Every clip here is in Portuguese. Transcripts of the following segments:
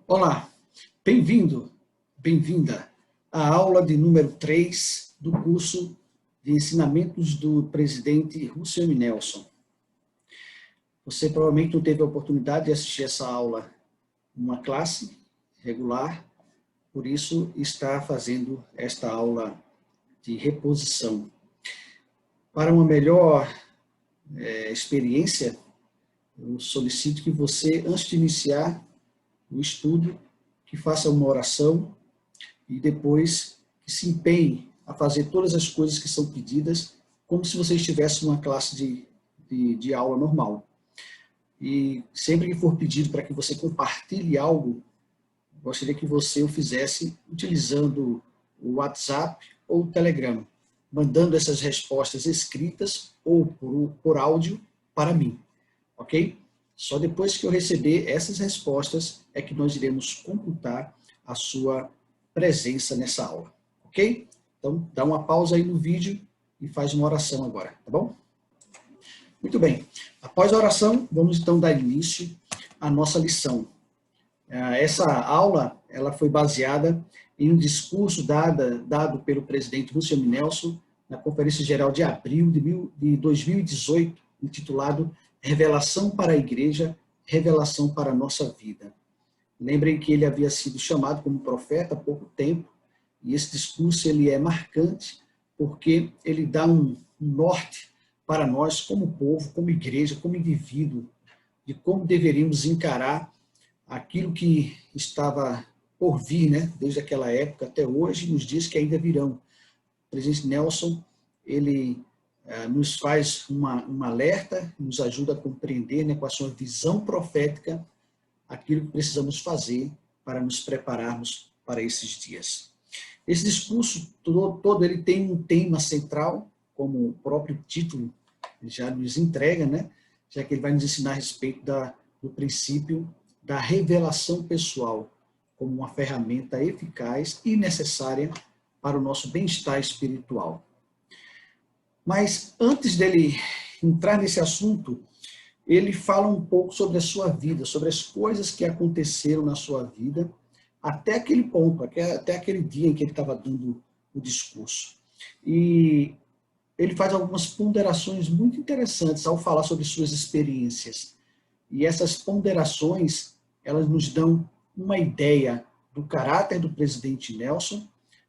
Olá, bem-vindo, bem-vinda à aula de número 3 do curso de ensinamentos do presidente Russell M. Nelson. Você provavelmente não teve a oportunidade de assistir essa aula numa classe regular, por isso está fazendo esta aula de reposição. Para uma melhor experiência, eu solicito que você, antes de iniciar o estudo, que faça uma oração e depois que se empenhe a fazer todas as coisas que são pedidas, como se você estivesse numa classe de aula normal. E sempre que for pedido para que você compartilhe algo, gostaria que você o fizesse utilizando o WhatsApp ou o Telegram, mandando essas respostas escritas ou por áudio para mim, ok? Só depois que eu receber essas respostas é que nós iremos computar a sua presença nessa aula, ok? Então, dá uma pausa aí no vídeo e faz uma oração agora, tá bom? Muito bem. Após a oração, vamos então dar início à nossa lição. Essa aula ela foi baseada em um discurso dado pelo presidente Russell M. Nelson na Conferência Geral de abril de 2018, intitulado Revelação para a Igreja, Revelação para a Nossa Vida. Lembrem que ele havia sido chamado como profeta há pouco tempo, e esse discurso ele é marcante porque ele dá um norte para nós como povo, como igreja, como indivíduo, de como deveríamos encarar aquilo que estava por vir, né, desde aquela época até hoje, nos dias que ainda virão. O presidente Nelson, ele nos faz um alerta, nos ajuda a compreender, né, com a sua visão profética, aquilo que precisamos fazer para nos prepararmos para esses dias. Esse discurso todo ele tem um tema central, como o próprio título já nos entrega, né, já que ele vai nos ensinar a respeito do princípio da revelação pessoal como uma ferramenta eficaz e necessária para o nosso bem-estar espiritual. Mas antes dele entrar nesse assunto, ele fala um pouco sobre a sua vida, sobre as coisas que aconteceram na sua vida até aquele ponto, até aquele dia em que ele estava dando o discurso. E ele faz algumas ponderações muito interessantes ao falar sobre suas experiências. E essas ponderações, elas nos dão uma ideia do caráter do presidente Nelson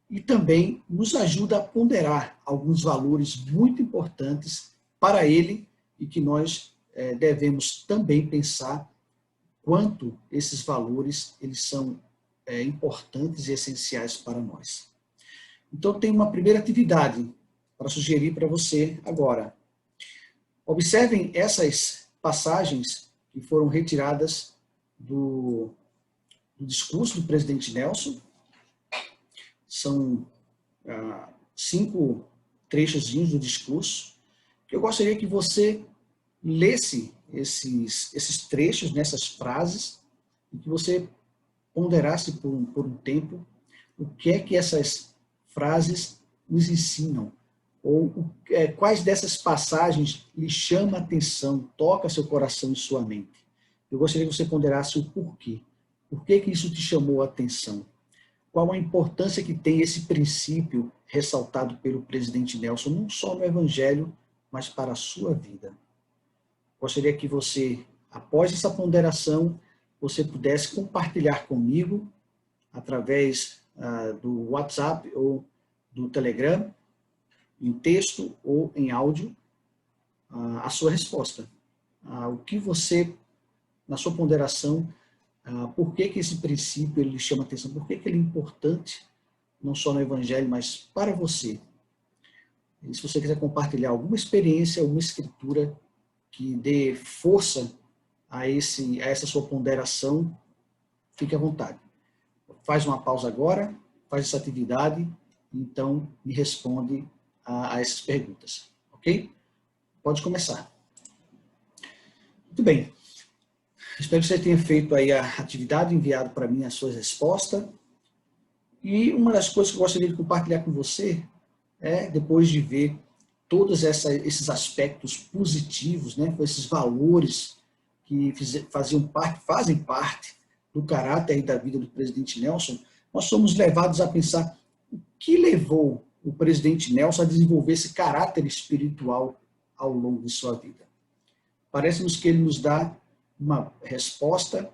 e também nos ajuda a ponderar alguns valores muito importantes para ele e que nós devemos também pensar quanto esses valores eles são importantes e essenciais para nós. Então, tem uma primeira atividade para sugerir para você agora. Observem essas passagens que foram retiradas do discurso do presidente Nelson. São 5 trechozinhos do discurso, que eu gostaria que você lesse esses trechos, nessas frases, e que você ponderasse por um tempo o que é que essas frases nos ensinam, ou quais dessas passagens lhe chama a atenção, toca seu coração e sua mente. Eu gostaria que você ponderasse o porquê. Por que isso te chamou a atenção? Qual a importância que tem esse princípio ressaltado pelo presidente Nelson, não só no Evangelho, mas para a sua vida? Gostaria que você, após essa ponderação, você pudesse compartilhar comigo, através do WhatsApp ou do Telegram, em texto ou em áudio, a sua resposta. O que você, na sua ponderação, por que esse princípio ele lhe chama atenção, por que ele é importante, não só no Evangelho, mas para você. E se você quiser compartilhar alguma experiência, alguma escritura que dê força a essa sua ponderação, fique à vontade. Faz uma pausa agora, faz essa atividade, então me responde a essas perguntas, ok? Pode começar. Muito bem. Espero que você tenha feito aí a atividade, enviado para mim a sua resposta. E uma das coisas que eu gostaria de compartilhar com você é, depois de ver todos esses aspectos positivos, né, esses valores que fazem parte do caráter e da vida do presidente Nelson, nós somos levados a pensar o que levou o presidente Nelson a desenvolver esse caráter espiritual ao longo de sua vida. Parece-nos que ele nos dá uma resposta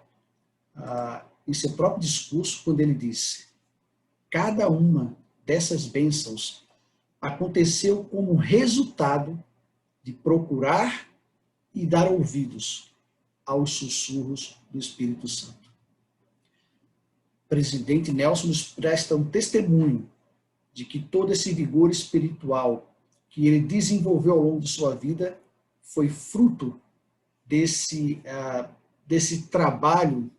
em seu próprio discurso, quando ele disse: cada uma dessas bênçãos aconteceu como resultado de procurar e dar ouvidos aos sussurros do Espírito Santo. O presidente Nelson nos presta um testemunho de que todo esse vigor espiritual que ele desenvolveu ao longo de sua vida foi fruto desse trabalho,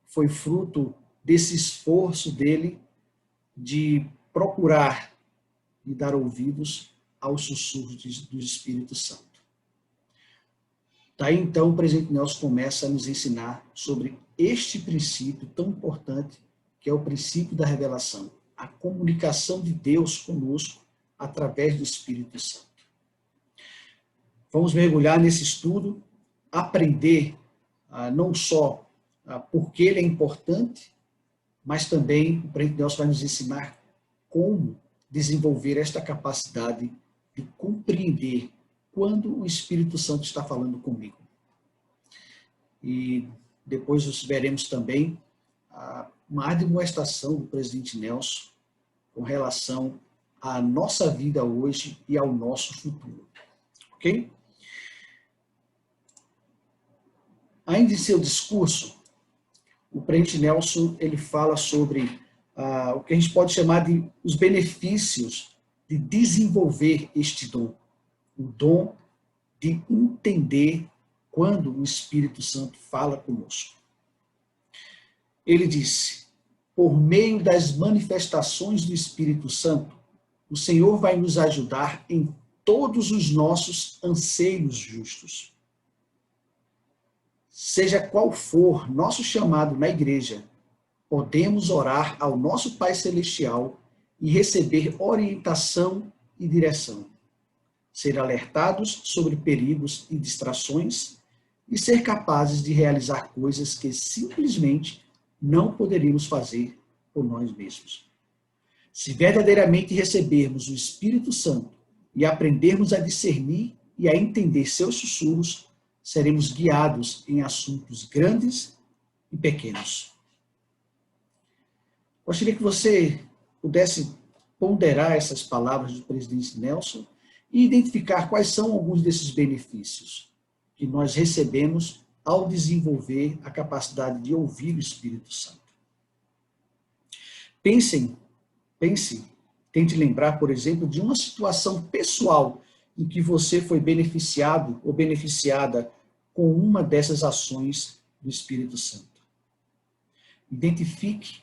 foi fruto desse esforço dele de procurar e dar ouvidos aos sussurros do Espírito Santo. Daí então o presidente Nelson começa a nos ensinar sobre este princípio tão importante, que é o princípio da revelação, a comunicação de Deus conosco através do Espírito Santo. Vamos mergulhar nesse estudo, aprender não só porque ele é importante, mas também o presidente Nelson vai nos ensinar como desenvolver esta capacidade de compreender quando o Espírito Santo está falando comigo. E depois nós veremos também uma admoestação do presidente Nelson com relação à nossa vida hoje e ao nosso futuro. Ok? Ainda em seu discurso, o presidente Nelson ele fala sobre o que a gente pode chamar de os benefícios de desenvolver este dom. O dom de entender quando o Espírito Santo fala conosco. Ele disse: por meio das manifestações do Espírito Santo, o Senhor vai nos ajudar em todos os nossos anseios justos. Seja qual for nosso chamado na igreja, podemos orar ao nosso Pai Celestial e receber orientação e direção. Ser alertados sobre perigos e distrações e ser capazes de realizar coisas que simplesmente não poderíamos fazer por nós mesmos. Se verdadeiramente recebermos o Espírito Santo e aprendermos a discernir e a entender seus sussurros, seremos guiados em assuntos grandes e pequenos. Gostaria que você pudesse ponderar essas palavras do presidente Nelson e identificar quais são alguns desses benefícios que nós recebemos ao desenvolver a capacidade de ouvir o Espírito Santo. Pense, tente lembrar, por exemplo, de uma situação pessoal em que você foi beneficiado ou beneficiada com uma dessas ações do Espírito Santo. Identifique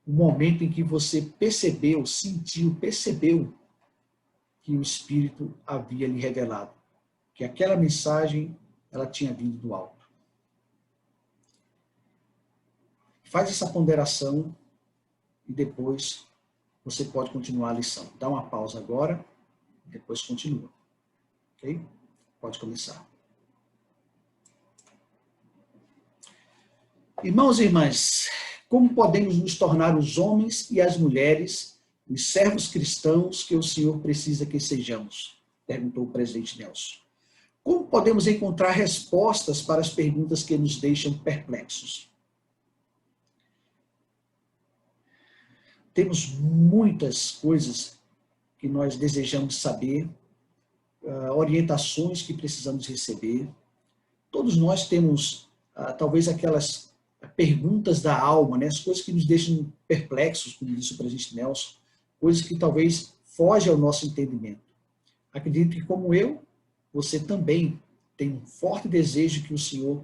o momento em que você percebeu que o Espírito havia lhe revelado, que aquela mensagem ela tinha vindo do alto. Faz essa ponderação e depois você pode continuar a lição. Dá uma pausa agora, depois continua. Ok? Pode começar. Irmãos e irmãs, como podemos nos tornar os homens e as mulheres, os servos cristãos que o Senhor precisa que sejamos? Perguntou o presidente Nelson. Como podemos encontrar respostas para as perguntas que nos deixam perplexos? Temos muitas coisas que nós desejamos saber, orientações que precisamos receber. Todos nós temos, talvez, aquelas perguntas da alma, né? As coisas que nos deixam perplexos, como disse o presidente Nelson, coisas que talvez fogem ao nosso entendimento. Acredito que, como eu, você também tem um forte desejo que o Senhor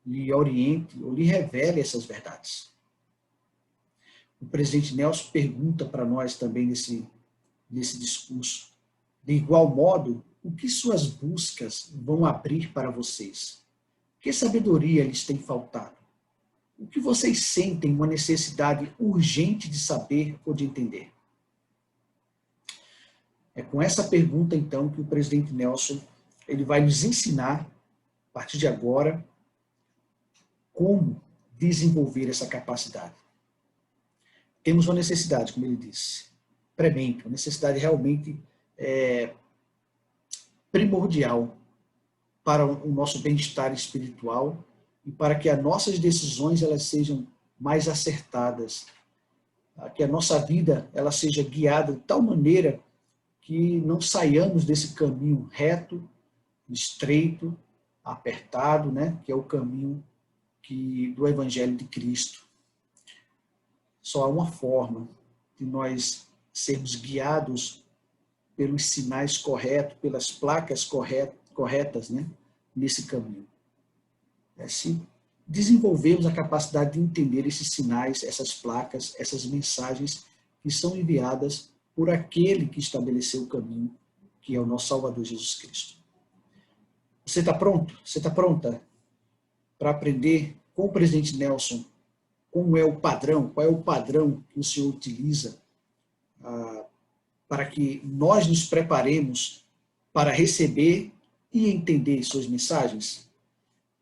lhe oriente ou lhe revele essas verdades. O presidente Nelson pergunta para nós também nesse discurso, de igual modo, o que suas buscas vão abrir para vocês? Que sabedoria lhes tem faltado? O que vocês sentem uma necessidade urgente de saber ou de entender? É com essa pergunta, então, que o presidente Nelson ele vai nos ensinar, a partir de agora, como desenvolver essa capacidade. Temos uma necessidade, como ele disse, premente, uma necessidade realmente primordial para o nosso bem-estar espiritual e para que as nossas decisões elas sejam mais acertadas, que a nossa vida ela seja guiada de tal maneira que não saiamos desse caminho reto, estreito, apertado, né, que é o caminho do Evangelho de Cristo. Só há uma forma de nós sermos guiados pelos sinais corretos, pelas placas corretas, né, nesse caminho. É se desenvolvermos a capacidade de entender esses sinais, essas placas, essas mensagens que são enviadas por aquele que estabeleceu o caminho, que é o nosso Salvador Jesus Cristo. Você está pronto? Você está pronta para aprender com o presidente Nelson como é o padrão, qual é o padrão que o Senhor utiliza para que nós nos preparemos para receber e entender suas mensagens?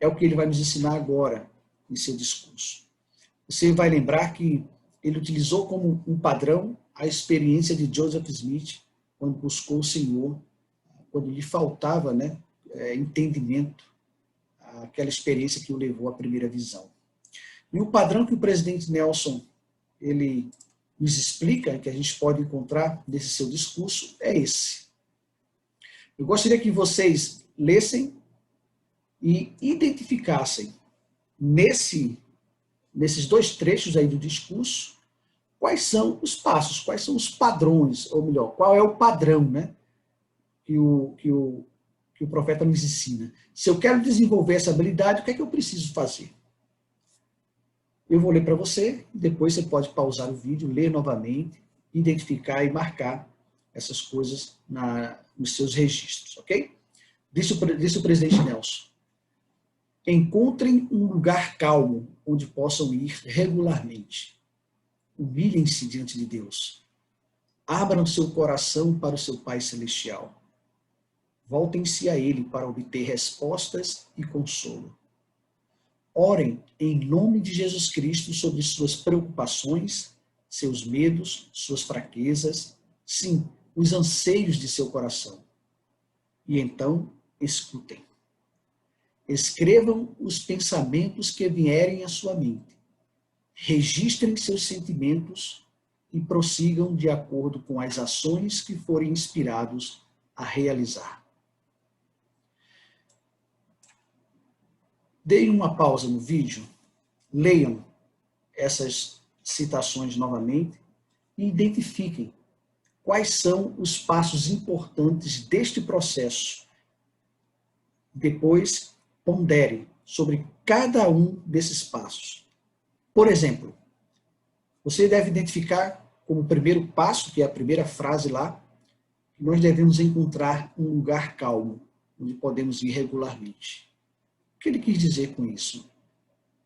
É o que ele vai nos ensinar agora em seu discurso. Você vai lembrar que ele utilizou como um padrão a experiência de Joseph Smith quando buscou o Senhor, quando lhe faltava, né, entendimento, aquela experiência que o levou à primeira visão. E o padrão que o presidente Nelson ele nos explica, que a gente pode encontrar nesse seu discurso, é esse. Eu gostaria que vocês lessem e identificassem nesses dois trechos aí do discurso quais são os passos, quais são os padrões, ou melhor, qual é o padrão, né, que o profeta nos ensina. Se eu quero desenvolver essa habilidade, o que é que eu preciso fazer? Eu vou ler para você, depois você pode pausar o vídeo, ler novamente, identificar e marcar essas coisas nos seus registros, ok? Disse o presidente Nelson: encontrem um lugar calmo onde possam ir regularmente. Humilhem-se diante de Deus. Abram seu coração para o seu Pai Celestial. Voltem-se a Ele para obter respostas e consolo. Orem em nome de Jesus Cristo sobre suas preocupações, seus medos, suas fraquezas, sim, os anseios de seu coração. E então, escutem. Escrevam os pensamentos que vierem à sua mente. Registrem seus sentimentos e prossigam de acordo com as ações que forem inspirados a realizar. Deem uma pausa no vídeo, leiam essas citações novamente e identifiquem quais são os passos importantes deste processo. Depois, pondere sobre cada um desses passos. Por exemplo, você deve identificar como primeiro passo, que é a primeira frase lá, que nós devemos encontrar um lugar calmo, onde podemos ir regularmente. O que ele quis dizer com isso?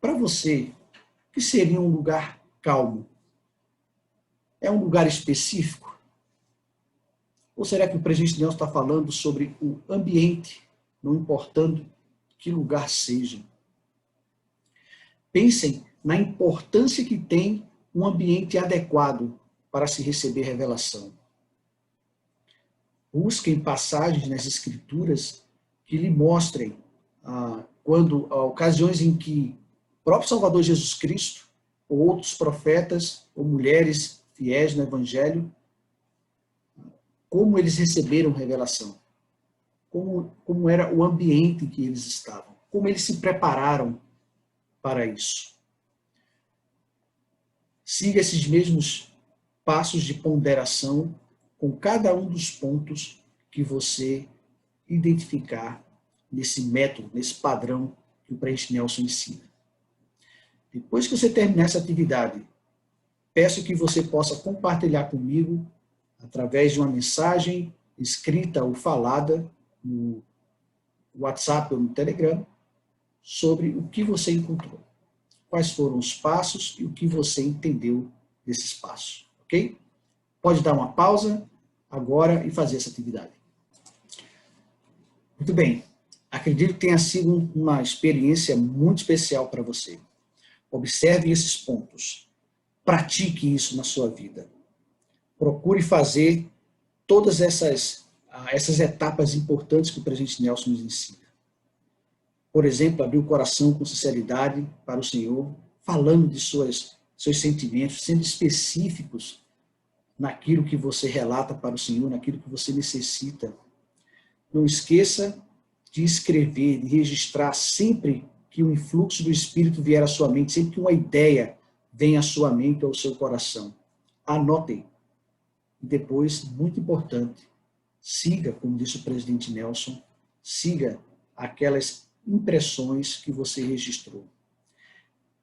Para você, o que seria um lugar calmo? É um lugar específico? Ou será que o presidente Nelson está falando sobre o ambiente, não importando que lugar seja? Pensem na importância que tem um ambiente adequado para se receber revelação. Busquem passagens nas Escrituras que lhe mostrem ocasiões em que o próprio Salvador Jesus Cristo, ou outros profetas, ou mulheres fiéis no Evangelho, como eles receberam revelação, como era o ambiente em que eles estavam, como eles se prepararam para isso. Siga esses mesmos passos de ponderação com cada um dos pontos que você identificar nesse método, nesse padrão que o presidente Nelson ensina. Depois que você terminar essa atividade, peço que você possa compartilhar comigo, através de uma mensagem escrita ou falada, no WhatsApp ou no Telegram, sobre o que você encontrou. Quais foram os passos e o que você entendeu desses passos, ok? Pode dar uma pausa agora e fazer essa atividade. Muito bem. Acredito que tenha sido uma experiência muito especial para você. Observe esses pontos. Pratique isso na sua vida. Procure fazer todas essas etapas importantes que o presidente Nelson nos ensina. Por exemplo, abrir o coração com sinceridade para o Senhor, falando de seus sentimentos, sendo específicos naquilo que você relata para o Senhor, naquilo que você necessita. Não esqueça de escrever, de registrar sempre que o influxo do Espírito vier à sua mente, sempre que uma ideia vem à sua mente ou ao seu coração. Anotem. E depois, muito importante, siga, como disse o presidente Nelson, siga aquelas impressões que você registrou.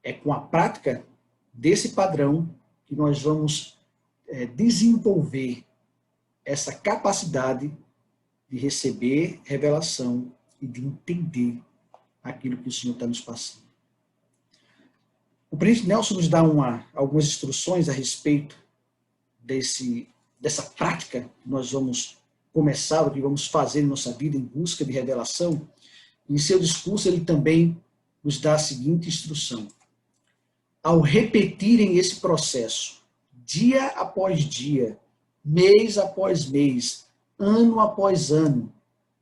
É com a prática desse padrão que nós vamos desenvolver essa capacidade de receber revelação e de entender aquilo que o Senhor está nos passando. O presidente Nelson nos dá algumas instruções a respeito dessa prática que nós vamos começar, o que vamos fazer em nossa vida em busca de revelação. Em seu discurso, ele também nos dá a seguinte instrução. Ao repetirem esse processo, dia após dia, mês após mês, ano após ano,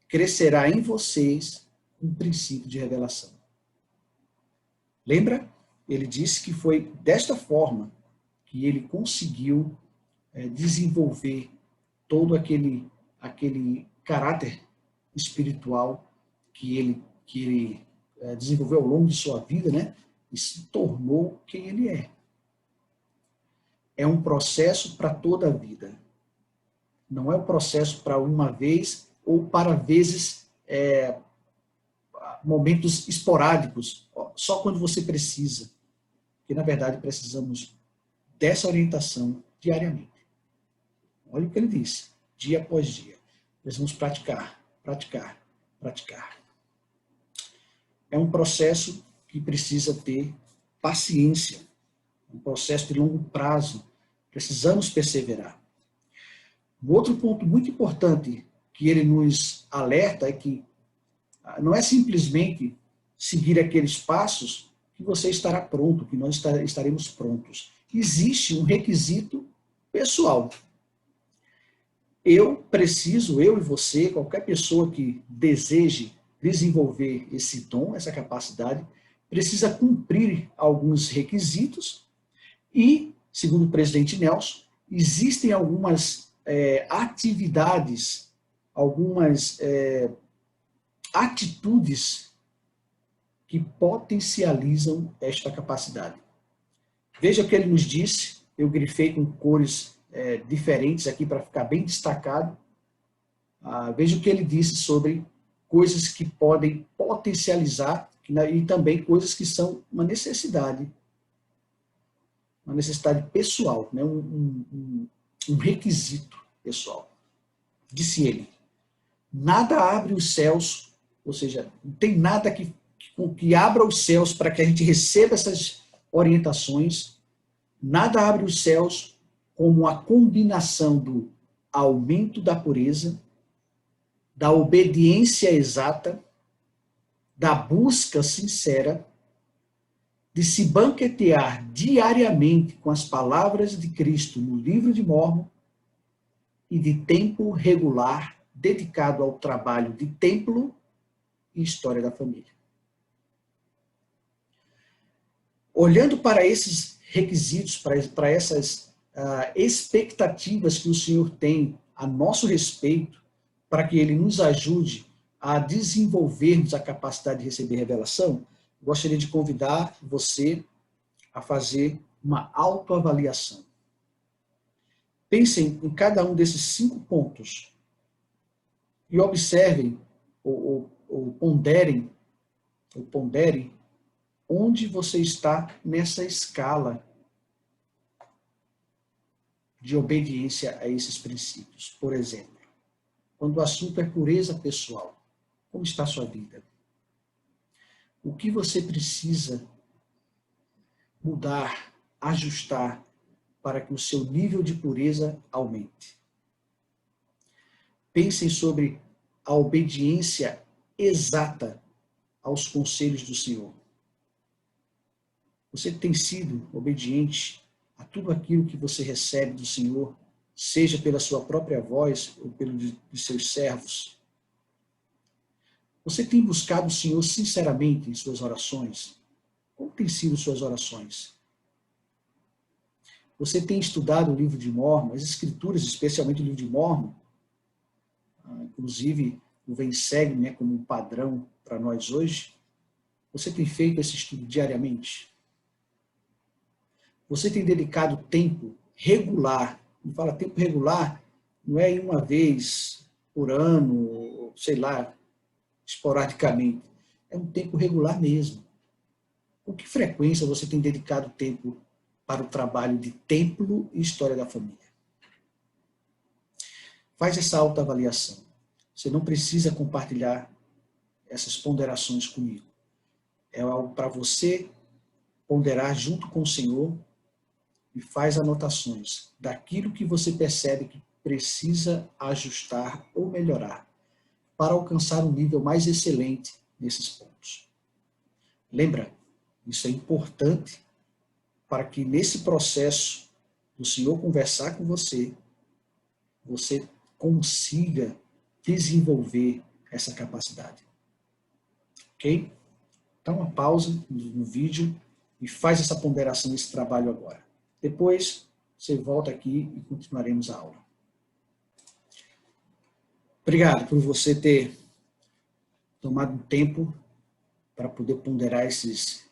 crescerá em vocês um princípio de revelação. Lembra? Ele disse que foi desta forma que ele conseguiu desenvolver todo aquele caráter espiritual que ele desenvolveu ao longo de sua vida, né? E se tornou quem ele é. É um processo para toda a vida. Não é um processo para uma vez ou para vezes, momentos esporádicos, só quando você precisa. Porque, na verdade, precisamos dessa orientação diariamente. Olha o que ele disse, dia após dia. Precisamos praticar, praticar, praticar. É um processo que precisa ter paciência, um processo de longo prazo. Precisamos perseverar. Um outro ponto muito importante que ele nos alerta é que não é simplesmente seguir aqueles passos que você estará pronto, que nós estaremos prontos. Existe um requisito pessoal. Eu e você, qualquer pessoa que deseje desenvolver esse dom, essa capacidade, precisa cumprir alguns requisitos e, segundo o presidente Nelson, existem algumas atividades, algumas atitudes que potencializam esta capacidade. Veja o que ele nos disse, eu grifei com cores diferentes aqui para ficar bem destacado. Veja o que ele disse sobre coisas que podem potencializar e também coisas que são uma necessidade pessoal, né? um requisito pessoal. Disse ele, nada abre os céus, ou seja, não tem nada que abra os céus para que a gente receba essas orientações, nada abre os céus como a combinação do aumento da pureza, da obediência exata, da busca sincera, de se banquetear diariamente com as palavras de Cristo no livro de Mórmon e de tempo regular dedicado ao trabalho de templo e história da família. Olhando para esses requisitos, para essas expectativas que o Senhor tem a nosso respeito, para que Ele nos ajude a desenvolvermos a capacidade de receber revelação, gostaria de convidar você a fazer uma autoavaliação. Pensem em cada um desses 5 pontos e observem ou ponderem onde você está nessa escala de obediência a esses princípios. Por exemplo, quando o assunto é pureza pessoal, como está a sua vida? O que você precisa mudar, ajustar, para que o seu nível de pureza aumente? Pensem sobre a obediência exata aos conselhos do Senhor. Você tem sido obediente a tudo aquilo que você recebe do Senhor, seja pela sua própria voz ou pelos seus servos? Você tem buscado o Senhor sinceramente em suas orações? Como têm sido suas orações? Você tem estudado o livro de Mórmon, as escrituras, especialmente o livro de Mórmon, inclusive o Vem Segue, né, como um padrão para nós hoje? Você tem feito esse estudo diariamente? Você tem dedicado tempo regular? Quando fala tempo regular, não é uma vez por ano, sei lá, esporadicamente. É um tempo regular mesmo. Com que frequência você tem dedicado tempo para o trabalho de templo e história da família? Faz essa autoavaliação. Você não precisa compartilhar essas ponderações comigo. É algo para você ponderar junto com o Senhor e faz anotações daquilo que você percebe que precisa ajustar ou melhorar para alcançar um nível mais excelente nesses pontos. Lembra, isso é importante para que nesse processo do Senhor conversar com você, você consiga desenvolver essa capacidade. Ok? Dá uma pausa no vídeo e faz essa ponderação, esse trabalho agora. Depois, você volta aqui e continuaremos a aula. Obrigado por você ter tomado um tempo para poder ponderar esses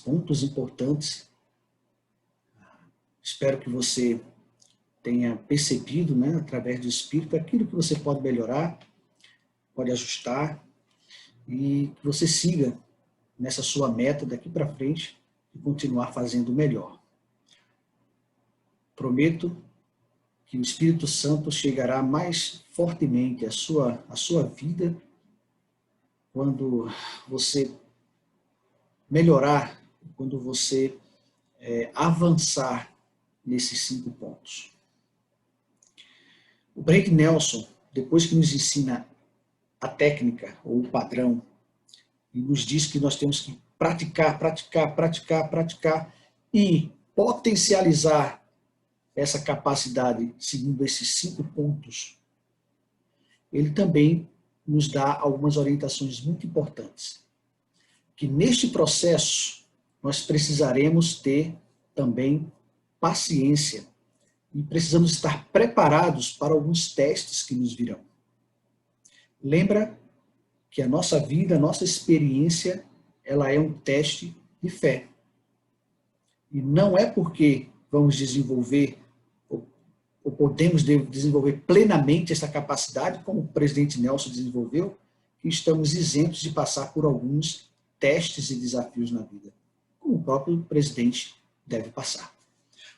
pontos importantes. Espero que você tenha percebido, né, através do Espírito, aquilo que você pode melhorar, pode ajustar, e que você siga nessa sua meta daqui para frente e continuar fazendo melhor. Prometo que o Espírito Santo chegará mais fortemente à sua vida quando você melhorar, quando você avançar nesses 5 pontos. O Brent Nelson, depois que nos ensina a técnica ou o padrão, e nos diz que nós temos que praticar, praticar, praticar, praticar e potencializar essa capacidade seguindo esses 5 pontos, ele também nos dá algumas orientações muito importantes. Que neste processo nós precisaremos ter também paciência e precisamos estar preparados para alguns testes que nos virão. Lembra que a nossa vida, a nossa experiência, ela é um teste de fé. E não é porque vamos desenvolver ou podemos desenvolver plenamente essa capacidade, como o presidente Nelson desenvolveu, que estamos isentos de passar por alguns testes e desafios na vida, como o próprio presidente deve passar.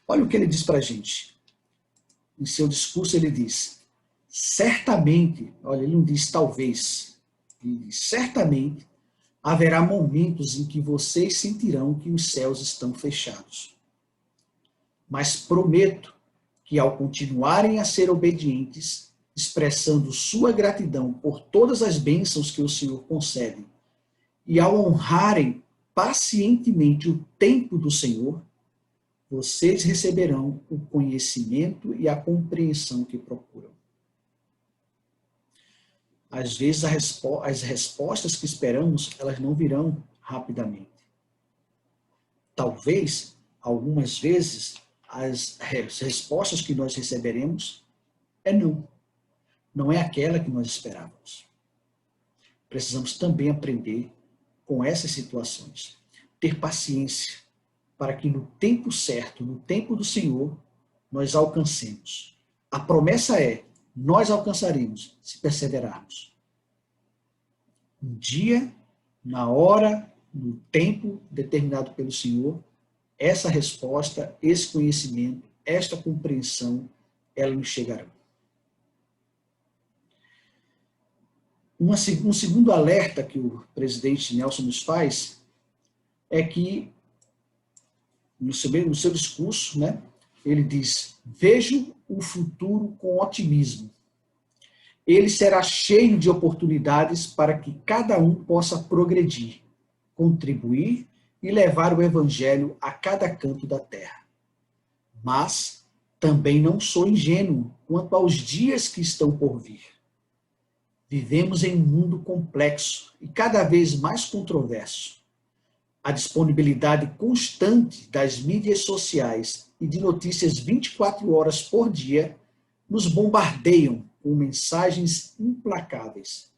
Olha o que ele diz para a gente. Em seu discurso ele diz, certamente, olha, ele não diz talvez, ele diz, certamente haverá momentos em que vocês sentirão que os céus estão fechados. Mas prometo que ao continuarem a ser obedientes, expressando sua gratidão por todas as bênçãos que o Senhor concede, e ao honrarem pacientemente o tempo do Senhor, vocês receberão o conhecimento e a compreensão que procuram. Às vezes as respostas que esperamos, elas não virão rapidamente. Talvez, algumas vezes, as respostas que nós receberemos é não. Não é aquela que nós esperávamos. Precisamos também aprender com essas situações. Ter paciência para que no tempo certo, no tempo do Senhor, nós alcancemos. A promessa é, nós alcançaremos se perseverarmos. Um dia, na hora, no tempo determinado pelo Senhor, essa resposta, esse conhecimento, esta compreensão, ela nos chegará. Um segundo alerta que o presidente Nelson nos faz é que, no seu discurso, né, ele diz, vejo o futuro com otimismo. Ele será cheio de oportunidades para que cada um possa progredir, contribuir e levar o evangelho a cada canto da terra. Mas também não sou ingênuo quanto aos dias que estão por vir. Vivemos em um mundo complexo e cada vez mais controverso. A disponibilidade constante das mídias sociais e de notícias 24 horas por dia nos bombardeiam com mensagens implacáveis.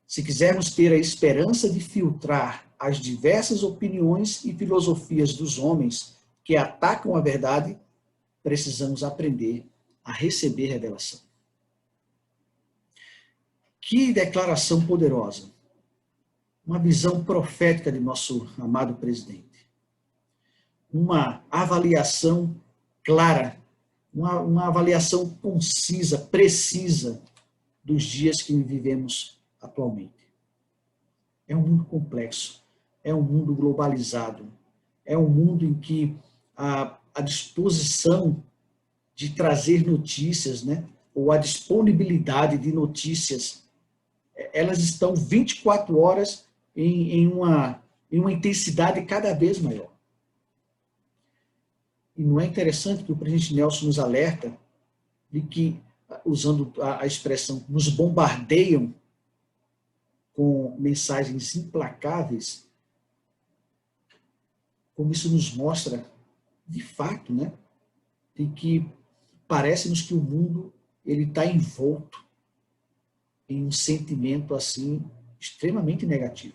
Se quisermos ter a esperança de filtrar as diversas opiniões e filosofias dos homens que atacam a verdade, precisamos aprender a receber revelação. Que declaração poderosa! Uma visão profética de nosso amado presidente. Uma avaliação clara, uma avaliação concisa, precisa dos dias que vivemos atualmente. É um mundo complexo, é um mundo globalizado, é um mundo em que a disposição de trazer notícias, né, ou a disponibilidade de notícias, elas estão 24 horas em uma intensidade cada vez maior. E não é interessante que o presidente Nelson nos alerta de que, usando a expressão, nos bombardeiam com mensagens implacáveis, como isso nos mostra, de fato, né, de que parece-nos que o mundo ele está envolto em um sentimento assim extremamente negativo.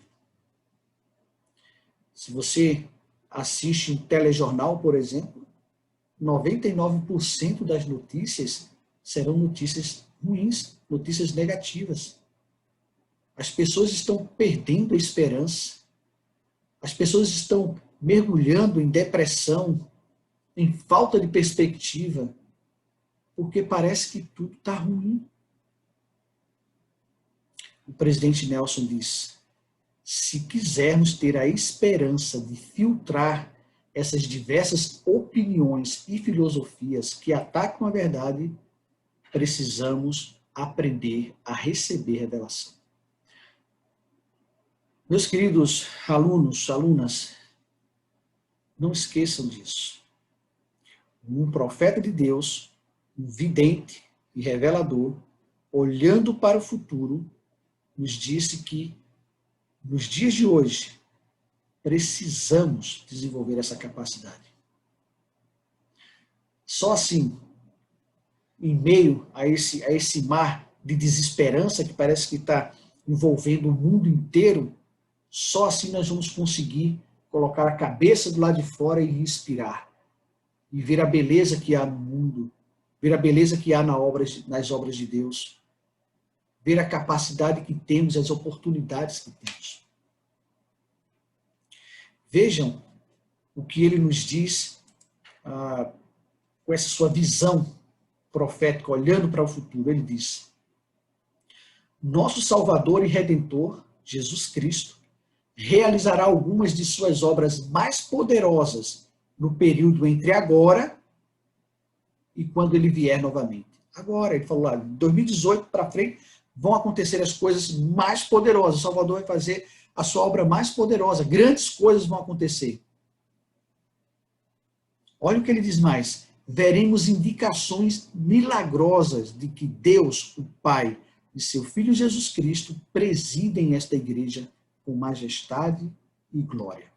Se você assiste um telejornal, por exemplo, 99% das notícias serão notícias ruins, notícias negativas. As pessoas estão perdendo a esperança. As pessoas estão mergulhando em depressão, em falta de perspectiva, porque parece que tudo está ruim. O presidente Nelson diz: se quisermos ter a esperança de filtrar essas diversas opiniões e filosofias que atacam a verdade, precisamos aprender a receber revelação. Meus queridos alunos, alunas, não esqueçam disso. Um profeta de Deus, um vidente e revelador, olhando para o futuro, nos disse que, nos dias de hoje, precisamos desenvolver essa capacidade. Só assim, em meio a esse mar de desesperança que parece que está envolvendo o mundo inteiro, só assim nós vamos conseguir colocar a cabeça do lado de fora e respirar. E ver a beleza que há no mundo, ver a beleza que há nas obras de Deus, ver a capacidade que temos, as oportunidades que temos. Vejam o que ele nos diz com essa sua visão profética, olhando para o futuro. Ele diz: nosso Salvador e Redentor, Jesus Cristo, realizará algumas de suas obras mais poderosas no período entre agora e quando ele vier novamente. Agora, ele falou lá, de 2018 para frente, vão acontecer as coisas mais poderosas. O Salvador vai fazer a sua obra mais poderosa. Grandes coisas vão acontecer. Olha o que ele diz mais. Veremos indicações milagrosas de que Deus, o Pai, e seu Filho Jesus Cristo presidem esta igreja com majestade e glória.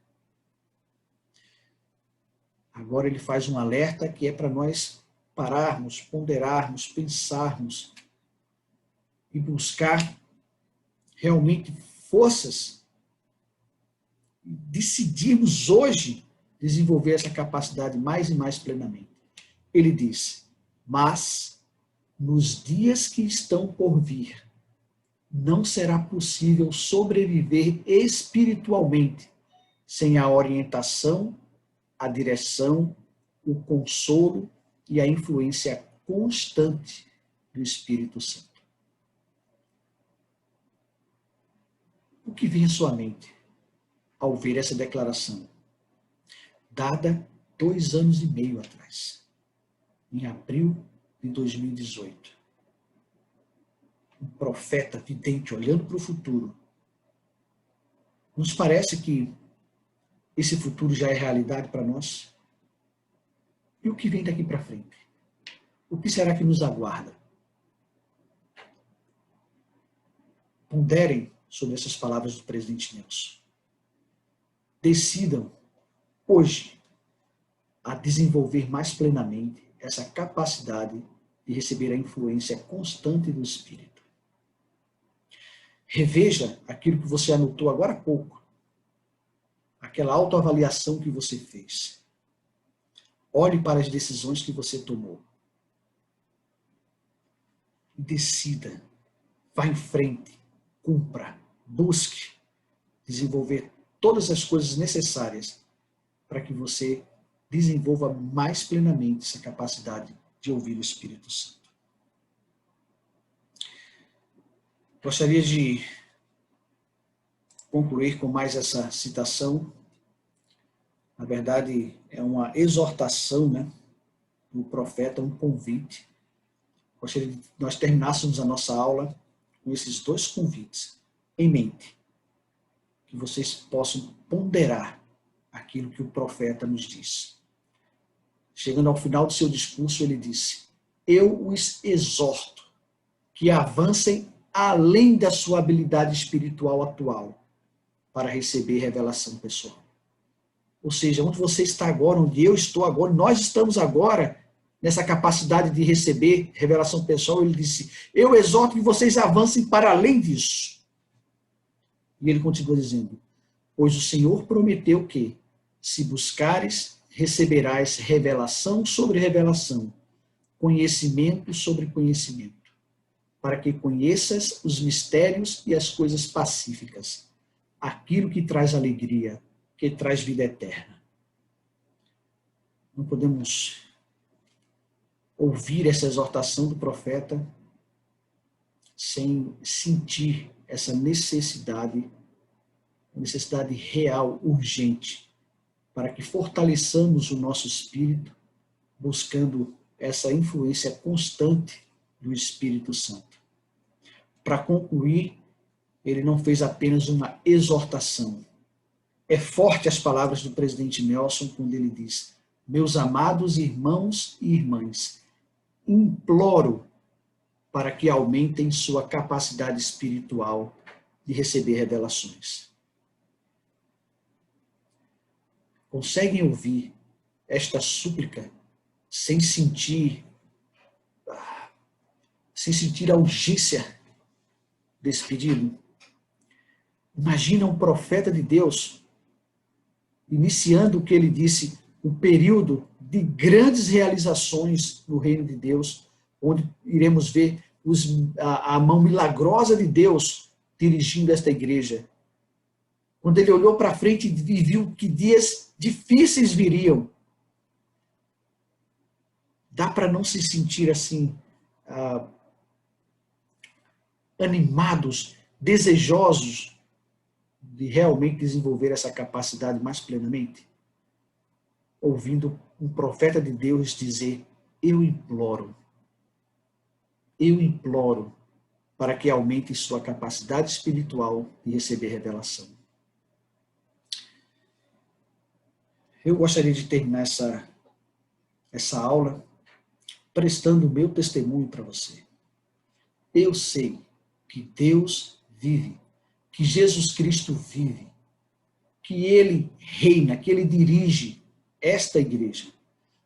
Agora ele faz um alerta que é para nós pararmos, ponderarmos, pensarmos e buscar realmente forças, decidirmos hoje desenvolver essa capacidade mais e mais plenamente. Ele diz: mas nos dias que estão por vir, não será possível sobreviver espiritualmente sem a orientação, a direção, o consolo e a influência constante do Espírito Santo. O que vem à sua mente ao ver essa declaração, dada 2 anos e meio atrás, em abril de 2018? Um profeta vidente olhando para o futuro. Nos parece que esse futuro já é realidade para nós? E o que vem daqui para frente? O que será que nos aguarda? Ponderem sobre essas palavras do presidente Nelson. Decidam, hoje, a desenvolver mais plenamente essa capacidade de receber a influência constante do Espírito. Reveja aquilo que você anotou agora há pouco, aquela autoavaliação que você fez. Olhe para as decisões que você tomou. Decida, vá em frente, cumpra, busque desenvolver todas as coisas necessárias para que você desenvolva mais plenamente essa capacidade de ouvir o Espírito Santo. Gostaria de concluir com mais essa citação. Na verdade, é uma exortação, né, do profeta, um convite. Gostaria que nós terminássemos a nossa aula com esses dois convites em mente. Que vocês possam ponderar aquilo que o profeta nos diz. Chegando ao final do seu discurso, ele disse: eu os exorto que avancem além da sua habilidade espiritual atual para receber revelação pessoal. Ou seja, onde você está agora, onde eu estou agora, nós estamos agora nessa capacidade de receber revelação pessoal. Ele disse: eu exorto que vocês avancem para além disso. E ele continua dizendo: pois o Senhor prometeu que, se buscares, receberás revelação sobre revelação, conhecimento sobre conhecimento, para que conheças os mistérios e as coisas pacíficas, aquilo que traz alegria, que traz vida eterna. Não podemos ouvir essa exortação do profeta sem sentir essa necessidade real, urgente, para que fortaleçamos o nosso espírito, buscando essa influência constante do Espírito Santo. Para concluir, ele não fez apenas uma exortação. É forte as palavras do presidente Nelson quando ele diz: meus amados irmãos e irmãs, imploro para que aumentem sua capacidade espiritual de receber revelações. Conseguem ouvir esta súplica sem sentir a urgência desse pedido? Imagina um profeta de Deus iniciando o que ele disse, um período de grandes realizações no reino de Deus, onde iremos ver a mão milagrosa de Deus dirigindo esta igreja. Quando ele olhou para frente e viu que dias difíceis viriam, dá para não se sentir assim, animados, desejosos de realmente desenvolver essa capacidade mais plenamente? Ouvindo um profeta de Deus dizer: eu imploro para que aumente sua capacidade espiritual de receber revelação. Eu gostaria de terminar essa aula prestando o meu testemunho para você. Eu sei que Deus vive, que Jesus Cristo vive, que Ele reina, que Ele dirige esta igreja.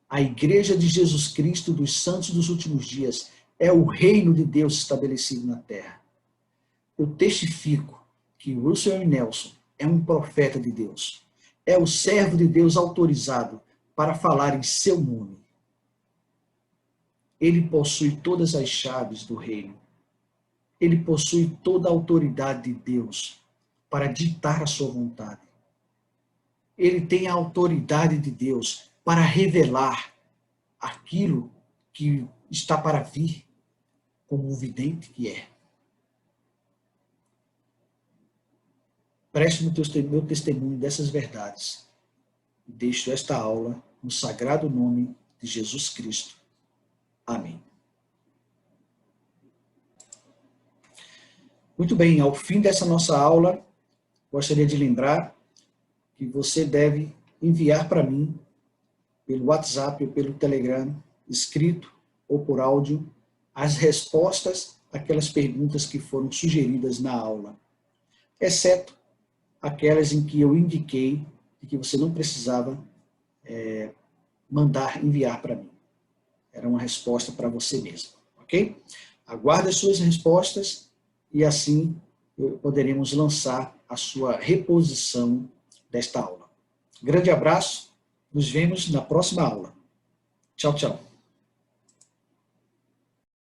A igreja de Jesus Cristo dos santos dos últimos dias é o reino de Deus estabelecido na terra. Eu testifico que Russell M. Nelson é um profeta de Deus. É o servo de Deus autorizado para falar em seu nome. Ele possui todas as chaves do reino. Ele possui toda a autoridade de Deus para ditar a sua vontade. Ele tem a autoridade de Deus para revelar aquilo que está para vir, como um vidente que é. Preste o meu testemunho dessas verdades. E deixo esta aula no sagrado nome de Jesus Cristo. Amém. Muito bem, ao fim dessa nossa aula, gostaria de lembrar que você deve enviar para mim pelo WhatsApp ou pelo Telegram, escrito ou por áudio, as respostas àquelas perguntas que foram sugeridas na aula, exceto aquelas em que eu indiquei de que você não precisava enviar para mim. Era uma resposta para você mesmo, ok? Aguarde as suas respostas e assim poderemos lançar a sua reposição desta aula. Grande abraço, nos vemos na próxima aula. Tchau, tchau.